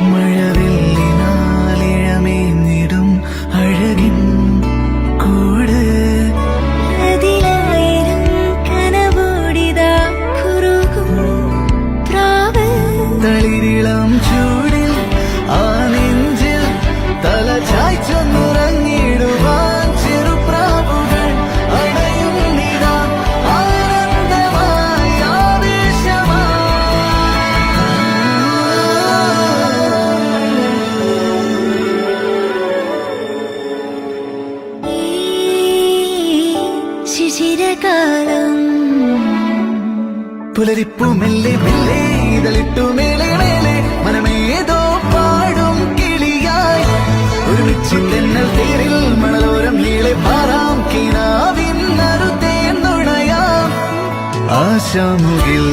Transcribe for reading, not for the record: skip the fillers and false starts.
മഴവില്ലിനാലിഴമേഞ്ഞിടും അഴകിൻ കൂട് അതിലായിരം കനവോടിതാ കുറുകും പ്രാവ് തളിരിളം ചൂടിൽ ആ നെഞ്ചിൽ തല ചായ്ച്ചൊന്നുറങ്ങിടുവാൻ ചെറുപ്രാവുകൾ അടയുന്നിതാ ആനന്ദമായി ഈ ശിശിരകാലം പുലരിപ്പു മെല്ലെ മെല്ലെ ഇതളിട്ടു മേലെ മേലെ മനമേതോ പാടും കിളിയായി ഒരുമിച്ച് തെന്നൽ തേരിൽ മണലോരം നീളെ പാറാം കിനാവിൻ നറുതേൻ നുണയാം ആശാമുകിൽ